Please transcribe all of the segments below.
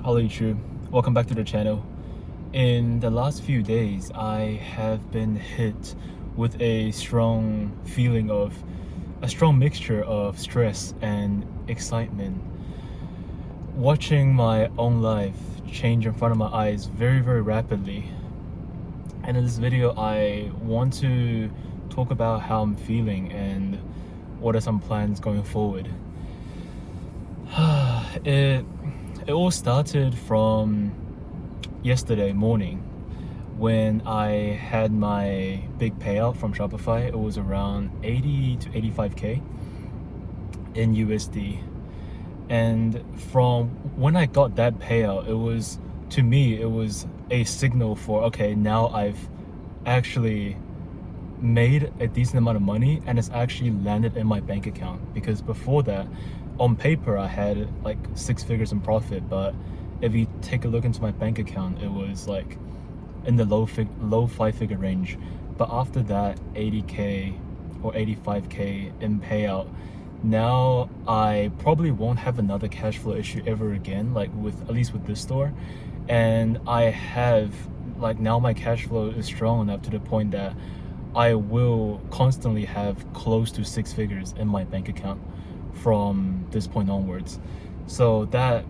Hello YouTube, welcome back to the channel. In the last few days, I have been hit with a strong mixture of stress and excitement. Watching my own life change in front of my eyes very rapidly. And in this video, I want to talk about how I'm feeling and what are some plans going forward. It all started from yesterday morning when I had my big payout from Shopify. It was around 80 to 85k in USD. And from when I got that payout, to me it was a signal for, okay, now I've actually made a decent amount of money and it's actually landed in my bank account. Because before that, on paper I had like 6 figures in profit, but if you take a look into my bank account, it was like in the low 5-figure range. But after that 80k or 85k in payout, now I probably won't have another cash flow issue ever again, like at least with this store. And I have, like, now my cash flow is strong enough to the point that I will constantly have close to 6 figures in my bank account from this point onwards. So that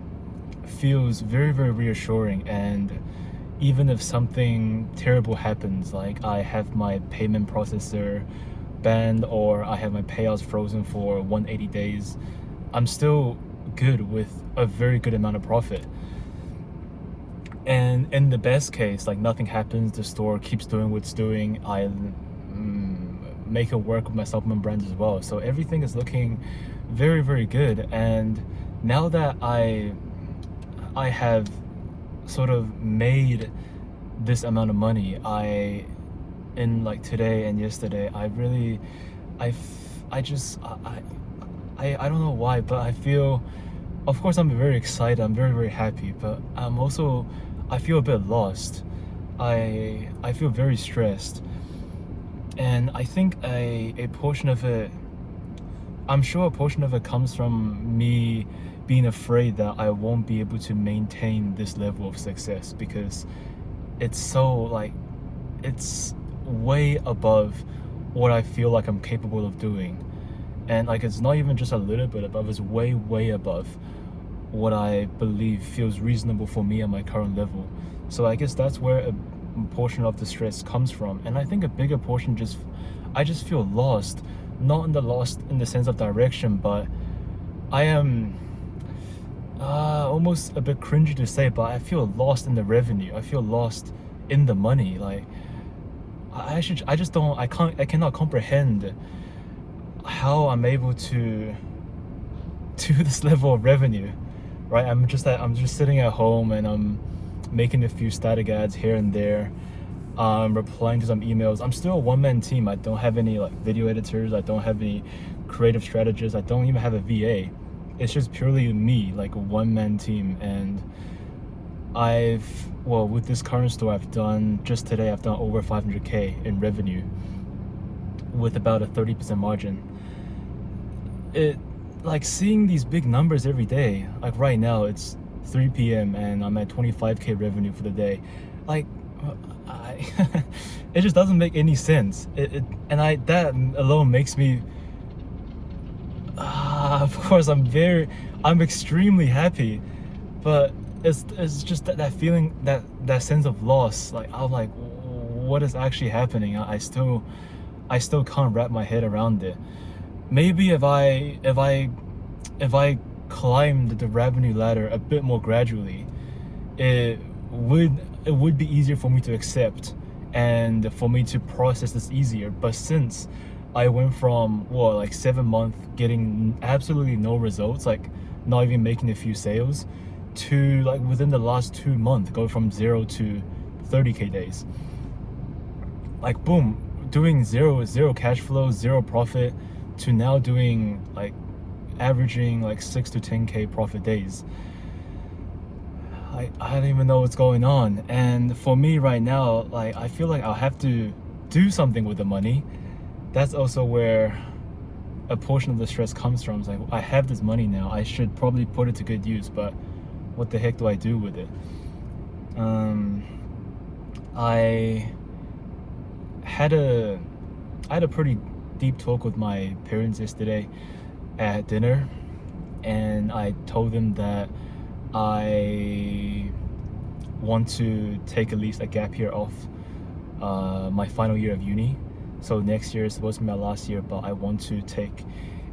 feels very reassuring. And even if something terrible happens, like I have my payment processor banned or I have my payouts frozen for 180 days, I'm still good with a very good amount of profit. And in the best case, like nothing happens, the store keeps doing what's doing, I make it work with my supplement brands as well. So everything is looking very good. And now that I have sort of made this amount of money, in like today and yesterday, I don't know why, but I feel, of course I'm very excited, I'm very happy, but I feel a bit lost. I feel very stressed. And I think a portion of it, I'm sure a portion of it comes from me being afraid that I won't be able to maintain this level of success, because it's way above what I feel like I'm capable of doing. And like, it's not even just a little bit above, it's way above what I believe feels reasonable for me at my current level. So I guess that's where a portion of the stress comes from. And I think a bigger portion, I just feel lost. Not lost in the sense of direction, but I am almost a bit cringy to say, but I feel lost in the revenue. I feel lost in the money. Like I cannot comprehend how I'm able to do this level of revenue, right? I'm just sitting at home and I'm making a few static ads here and there, replying to some emails. I'm still a one-man team. I don't have any like video editors, I don't have any creative strategists, I don't even have a VA. It's just purely me, like a one-man team. And with this current store, just today I've done over 500k in revenue with about a 30% margin. Like seeing these big numbers every day, like right now it's 3 p.m. and I'm at 25k revenue for the day. Like it just doesn't make any sense. That alone makes me of course I'm extremely happy, but it's just that feeling, that sense of loss. Like I'm like, what is actually happening? I still can't wrap my head around it. Maybe if I climbed the revenue ladder a bit more gradually, it would be easier for me to accept and for me to process this easier. But since I went from like 7 months getting absolutely no results, like not even making a few sales, to like within the last 2 months go from 0 to 30k days, like boom, doing zero cash flow, zero profit, to now doing like averaging like 6 to 10k profit days. I don't even know what's going on. And for me right now, like I feel like I'll have to do something with the money. That's also where a portion of the stress comes from. It's like, I have this money now, I should probably put it to good use, but what the heck do I do with it? I had a pretty deep talk with my parents yesterday at dinner, and I told them that I want to take at least a gap year off my final year of uni. So next year is supposed to be my last year, but I want to take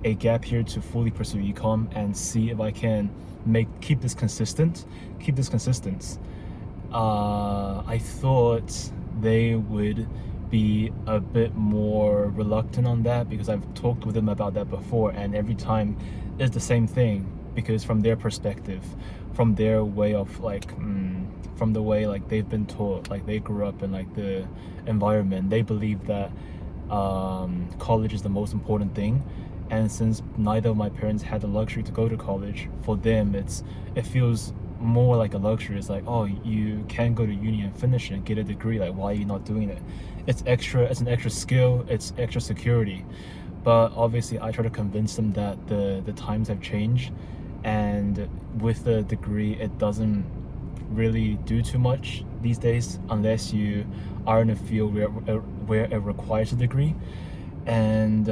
a gap year to fully pursue ecom and see if I can keep this consistent. I thought they would be a bit more reluctant on that because I've talked with them about that before, and every time it's the same thing, because from their perspective, from their way of from the way like they've been taught, like they grew up in like the environment, they believe that college is the most important thing. And since neither of my parents had the luxury to go to college, for them it feels more like a luxury. It's like, oh, you can go to uni and finish it and get a degree, like why are you not doing it? It's an extra skill, it's extra security. But obviously I try to convince them that the times have changed, and with the degree it doesn't really do too much these days unless you are in a field where it requires a degree. And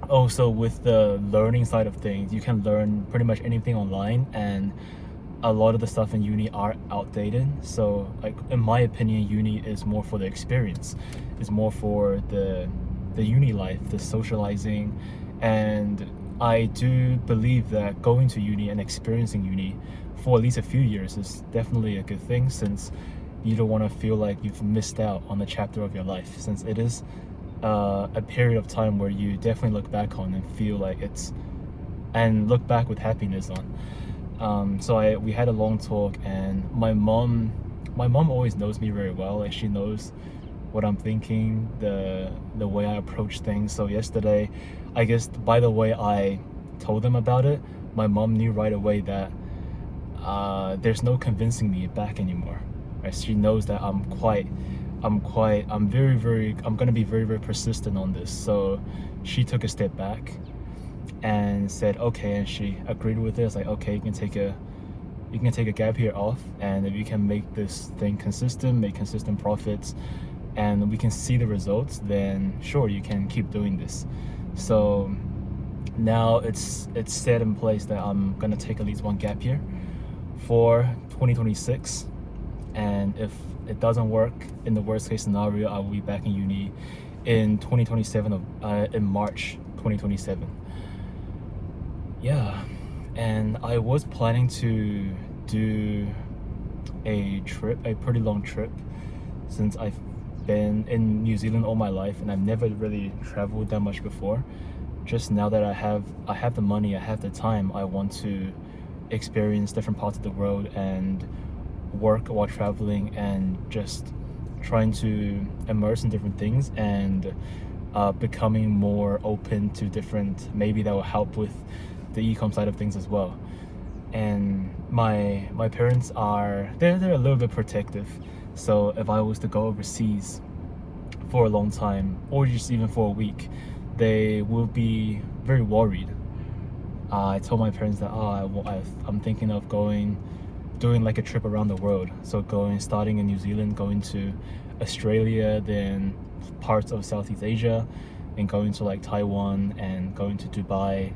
also with the learning side of things, you can learn pretty much anything online, and a lot of the stuff in uni are outdated. So like in my opinion, uni is more for the experience, it's more for the uni life, the socializing. And I do believe that going to uni and experiencing uni for at least a few years is definitely a good thing, since you don't want to feel like you've missed out on a chapter of your life, since it is a period of time where you definitely look back on and feel like and look back with happiness on. So we had a long talk, and my mom always knows me very well. Like she knows what I'm thinking, the way I approach things. So yesterday, I guess by the way I told them about it, my mom knew right away that there's no convincing me back anymore. Right? She knows that I'm gonna be very, very persistent on this. So she took a step back and said okay, and she agreed with it. It's like, okay, you can take a gap year off, and if you can make this thing consistent, make consistent profits, and we can see the results, then sure, you can keep doing this. So now it's set in place that I'm gonna take at least one gap year for 2026, and if it doesn't work, in the worst case scenario, I will be back in uni in 2027, in March 2027. Yeah, and I was planning to do a pretty long trip, since I've been in New Zealand all my life and I've never really traveled that much before. Just now that I have the money, I have the time, I want to experience different parts of the world and work while traveling, and just trying to immerse in different things, and becoming more open to different, maybe that will help with the e-com side of things as well. And my parents they're a little bit protective, so if I was to go overseas for a long time, or just even for a week, they will be very worried. I told my parents that I'm thinking of doing like a trip around the world. So starting in New Zealand, going to Australia, then parts of Southeast Asia, and going to like Taiwan, and going to Dubai,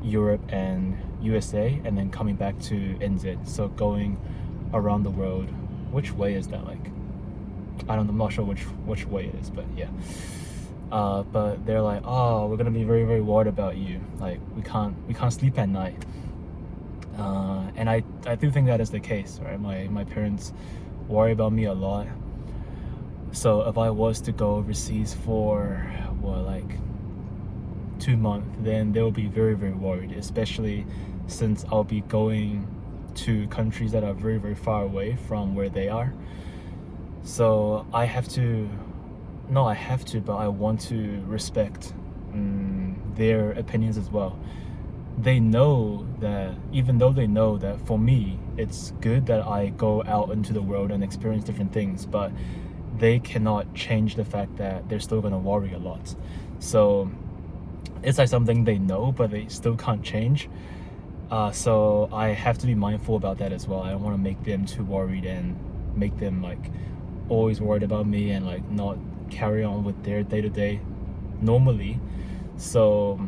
Europe and USA, and then coming back to NZ. So going around the world. Which way is that like? I'm not sure which way it is, but yeah. But they're like, oh, we're gonna be very, very worried about you. Like we can't sleep at night. And I do think that is the case, right? My parents worry about me a lot. So if I was to go overseas for like 2 months, then they'll be very, very worried, especially since I'll be going to countries that are very, very far away from where they are. So I want to respect their opinions as well. They know that, even though they know that for me it's good that I go out into the world and experience different things, but they cannot change the fact that they're still gonna worry a lot. So it's like something they know but they still can't change. So I have to be mindful about that as well. I don't want to make them too worried and make them like always worried about me and like not carry on with their day-to-day normally. So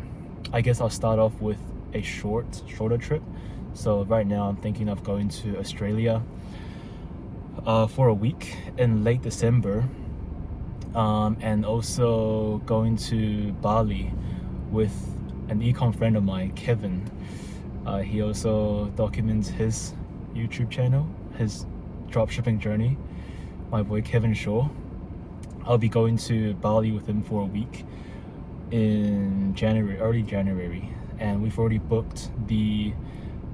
I guess I'll start off with a shorter trip. So right now I'm thinking of going to Australia for a week in late December, and also going to Bali with an econ friend of mine, Kevin. He also documents his YouTube channel, his dropshipping journey, my boy Kevin Shaw. I'll be going to Bali with him for a week in January, early January, and we've already booked the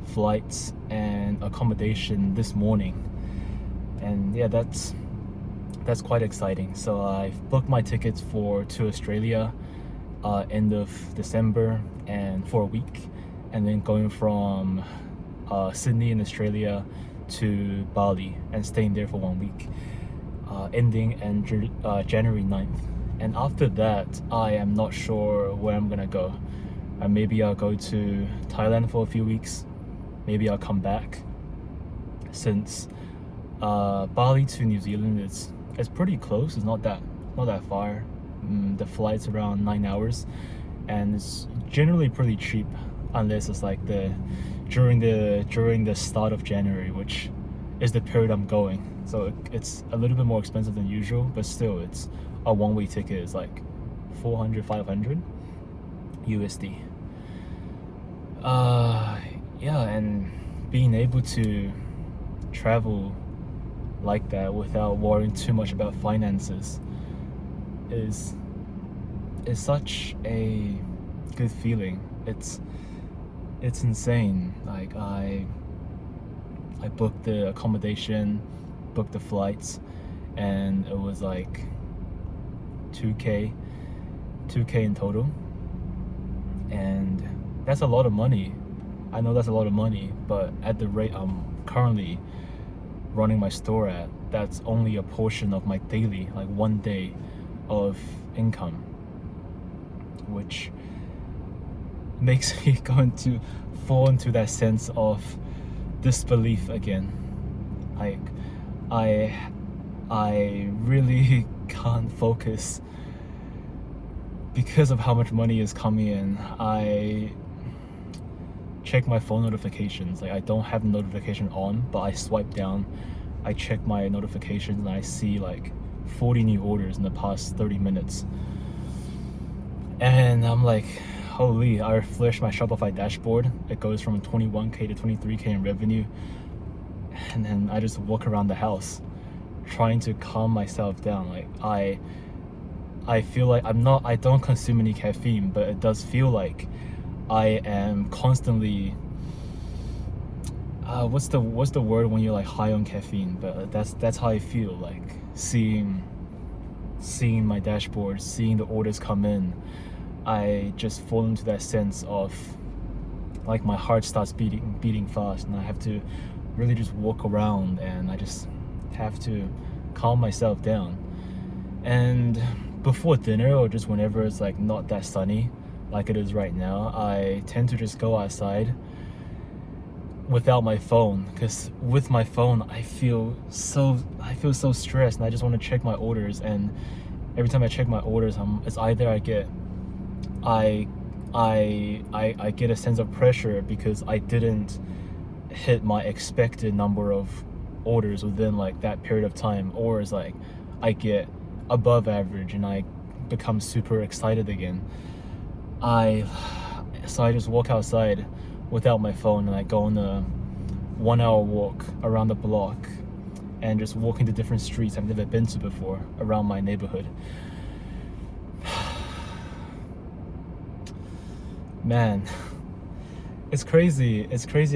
flights and accommodation this morning. And yeah, that's quite exciting. So I've booked my tickets to Australia end of December and for a week, and then going from Sydney in Australia to Bali and staying there for 1 week, ending January 9th. And after that, I am not sure where I'm gonna go. Maybe I'll go to Thailand for a few weeks. Maybe I'll come back, since Bali to New Zealand is pretty close. It's not that far. The flight's around 9 hours, and it's generally pretty cheap, unless it's like during the start of January, which is the period I'm going. So it's a little bit more expensive than usual, but still, it's a one-way ticket is like 400-500 USD. Yeah, and being able to travel like that without worrying too much about finances is such a good feeling. It's insane. Like I booked the accommodation, booked the flights, and it was like 2k in total, and that's a lot of money. I know that's a lot of money, but at the rate I'm currently running my store at, that's only a portion of my daily, like 1 day of income, which makes me going to fall into that sense of disbelief again. Like I really can't focus because of how much money is coming in. I check my phone notifications. Like I don't have the notification on, but I swipe down, I check my notifications, and I see like 40 new orders in the past 30 minutes. And I'm like, holy, I refresh my Shopify dashboard. It goes from 21k to 23k in revenue. And then I just walk around the house trying to calm myself down. Like I feel like I don't consume any caffeine, but it does feel like I am constantly what's the word when you're like high on caffeine? But that's how I feel, like seeing my dashboard, seeing the orders come in. I just fall into that sense of like my heart starts beating fast, and I have to really just walk around, and I just have to calm myself down. And before dinner, or just whenever it's like not that sunny like it is right now, I tend to just go outside without my phone, because with my phone I feel so stressed, and I just want to check my orders. And every time I check my orders, it's either I get a sense of pressure because I didn't hit my expected number of orders within like that period of time, or it's like I get above average and I become super excited again. So I just walk outside without my phone, and I go on a 1 hour walk around the block and just walk into different streets I've never been to before around my neighborhood. Man, it's crazy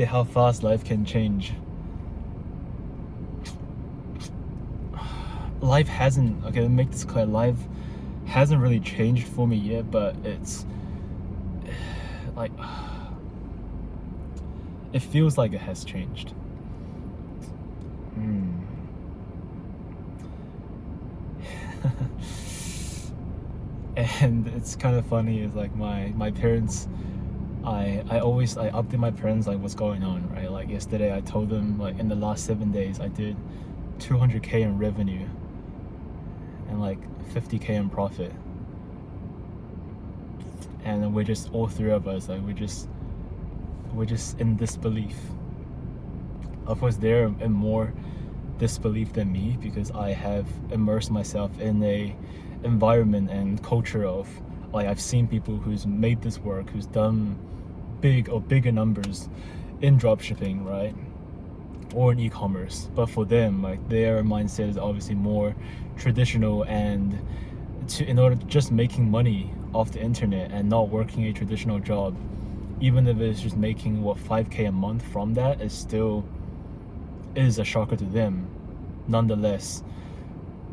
how fast life can change. Life hasn't, okay, let me make this clear, life hasn't really changed for me yet, but it's like it feels like it has changed. And it's kind of funny, is like my parents I always update my parents like what's going on, right? Like yesterday I told them like in the last 7 days I did 200K in revenue and like 50K in profit. And then we're just, all three of us, like we're just in disbelief. Of course they're in more disbelief than me because I have immersed myself in a environment and culture of, like, I've seen people who's made this work, who's done big or bigger numbers in dropshipping, right, or in e-commerce. But for them, like, their mindset is obviously more traditional, and in order to just making money off the internet and not working a traditional job, even if it's just making 5K a month from that, is still is a shocker to them. Nonetheless,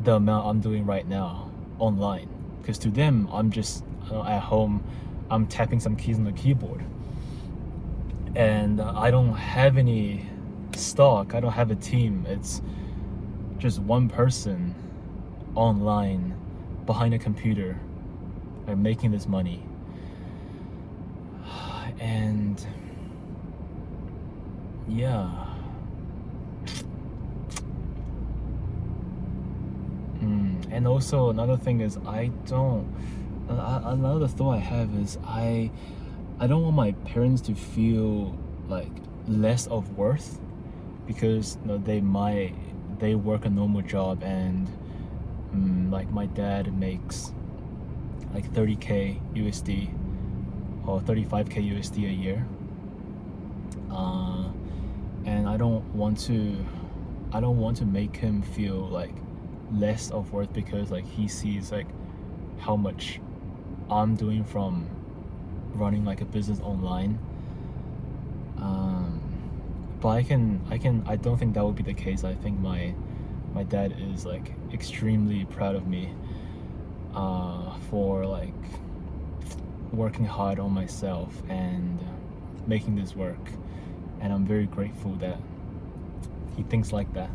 the amount I'm doing right now online, because to them I'm just at home, I'm tapping some keys on the keyboard, and I don't have any stock, I don't have a team. It's just one person online behind a computer and making this money. And yeah, and also another thing is another thought I have is I don't want my parents to feel like less of worth because they work a normal job, and like my dad makes like 30K USD or 35K USD a year, and I don't want to make him feel like less of worth because like he sees like how much I'm doing from running like a business online. But I don't think that would be the case. I think my dad is like extremely proud of me for like working hard on myself and making this work, and I'm very grateful that he thinks like that.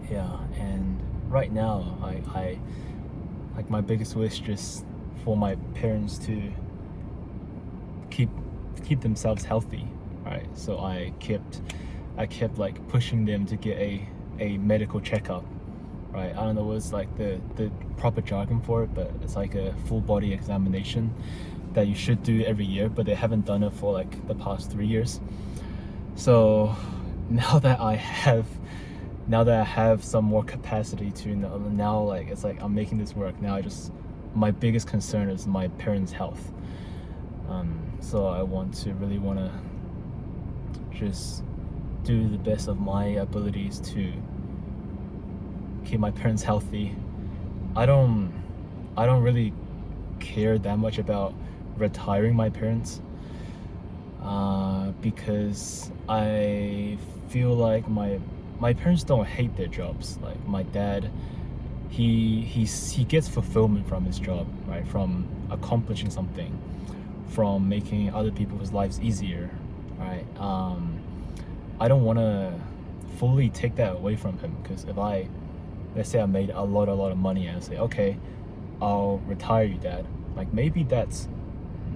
Yeah, and right now I like my biggest wish just for my parents to keep themselves healthy, right? So I kept like pushing them to get a medical checkup, right? I don't know what's like the proper jargon for it, but it's like a full body examination that you should do every year, but they haven't done it for like the past 3 years. So now that I have some more capacity to now, like, it's like I'm making this work now. My biggest concern is my parents' health. So I really want to just do the best of my abilities to keep my parents healthy. I don't really care that much about retiring my parents, because I feel like my parents don't hate their jobs. Like my dad, he gets fulfillment from his job, right? From accomplishing something, from making other people's lives easier, right? I don't want to fully take that away from him, because if let's say I made a lot of money and I say, okay, I'll retire you, Dad, like maybe that's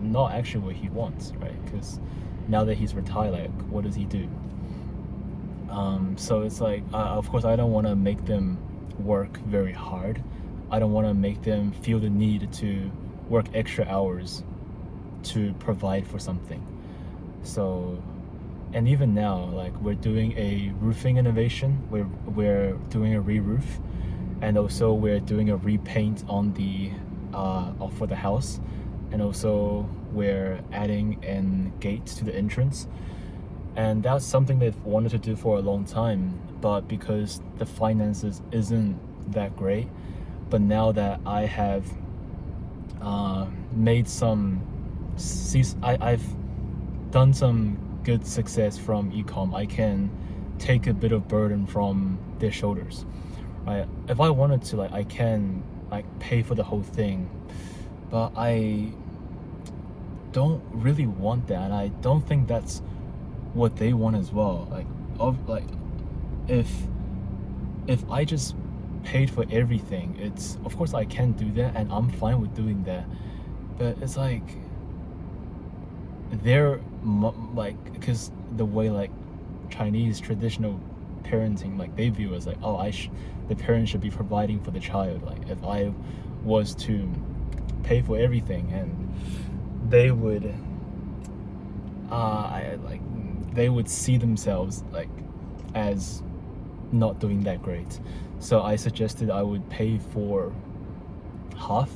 not actually what he wants, right? Because now that he's retired, like what does he do? So it's like, of course I don't want to make them work very hard. I don't want to make them feel the need to work extra hours to provide for something. So, and even now, like we're doing a roofing innovation, we're doing a re-roof, and also we're doing a repaint on the for the house, and also we're adding a gate to the entrance. And that's something they've wanted to do for a long time, but because the finances isn't that great, but now that I have I've done some good success from ecom, I can take a bit of burden from their shoulders, right? If I wanted to, like I can like pay for the whole thing, but I don't really want that, and I don't think that's what they want as well. Like if I just paid for everything, it's, of course I can do that and I'm fine with doing that, But it's like they're like, because the way like Chinese traditional parenting, like they view as like, oh, the parent should be providing for the child. Like if I was to pay for everything, and they would they would see themselves like as not doing that great. So I suggested I would pay for half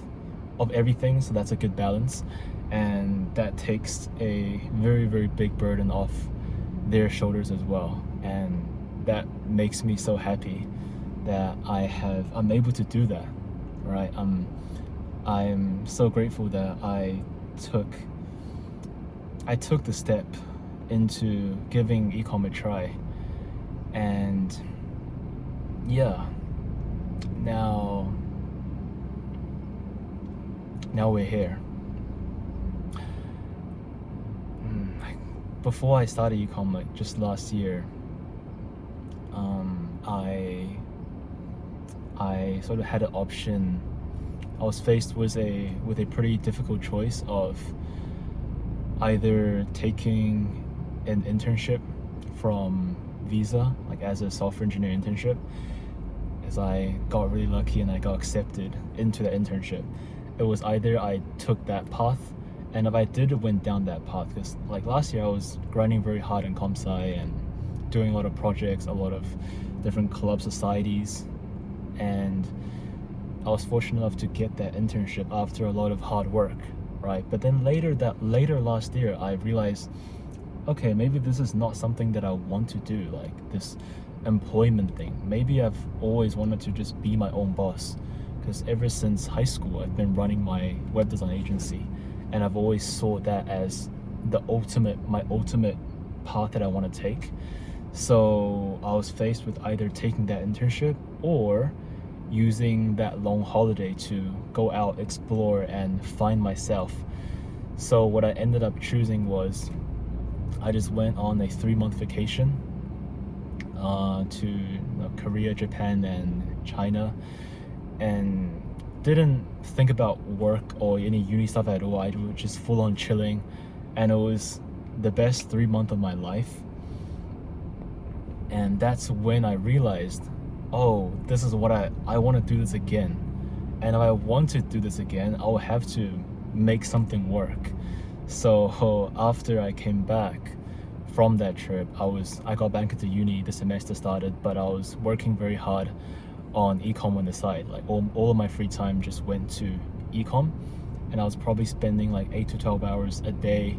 of everything, so that's a good balance, and that takes a very, very big burden off their shoulders as well. And that makes me so happy that I'm able to do that, right? I'm so grateful that I took the step into giving ecom a try. And yeah, now we're here. Before I started ecom, like just last year, I sort of had an option. I was faced with a pretty difficult choice of either taking an internship from Visa, like as a software engineer internship, as I got really lucky and I got accepted into the internship. It was either I took that path, and if I went down that path, because like last year I was grinding very hard in comp sci and doing a lot of projects, a lot of different club societies, and I was fortunate enough to get that internship after a lot of hard work, right? But then later last year, I realized, okay, maybe this is not something that I want to do, like this employment thing. Maybe I've always wanted to just be my own boss, because ever since high school, I've been running my web design agency, and I've always saw that as my ultimate path that I want to take. So I was faced with either taking that internship or using that long holiday to go out, explore, and find myself. So what I ended up choosing was I just went on a 3-month vacation to Korea, Japan, and China, and didn't think about work or any uni stuff at all. I was just full on chilling, and it was the best 3 months of my life. And that's when I realized, oh, this is what I want to do this again. And if I want to do this again, I'll have to make something work. So after I came back from that trip, I got back into uni, the semester started, but I was working very hard on ecom on the side. Like all of my free time just went to ecom, and I was probably spending like 8 to 12 hours a day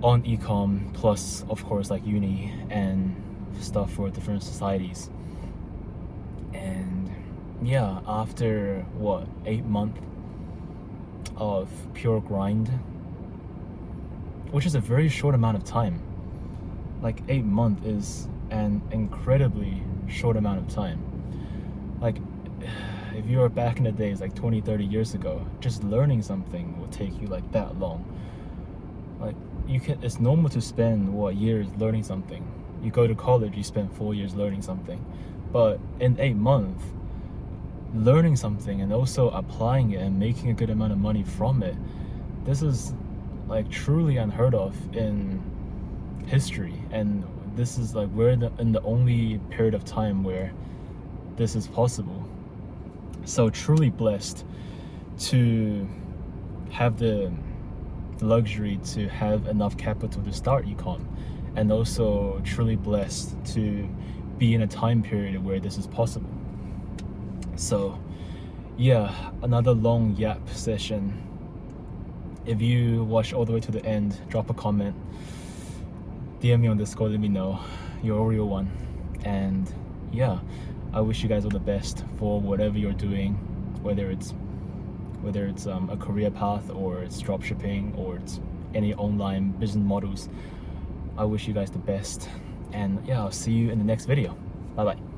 on ecom, plus of course like uni and stuff for different societies. And yeah, after 8 months of pure grind, which is a very short amount of time. Like 8 months is an incredibly short amount of time. Like if you were back in the days, like 20-30 years ago, just learning something will take you like that long. Like it's normal to spend years learning something. You go to college, you spend 4 years learning something, but in 8 months learning something and also applying it and making a good amount of money from it, this is like truly unheard of in history. And this is like we're in the only period of time where this is possible. So truly blessed to have the luxury to have enough capital to start ecom, and also truly blessed to be in a time period where this is possible. So yeah, another long yap session. If you watch all the way to the end, drop a comment, DM me on Discord, let me know you're a real one. And yeah, I wish you guys all the best for whatever you're doing, whether it's a career path, or it's dropshipping, or it's any online business models. I wish you guys the best, and yeah, I'll see you in the next video. Bye bye.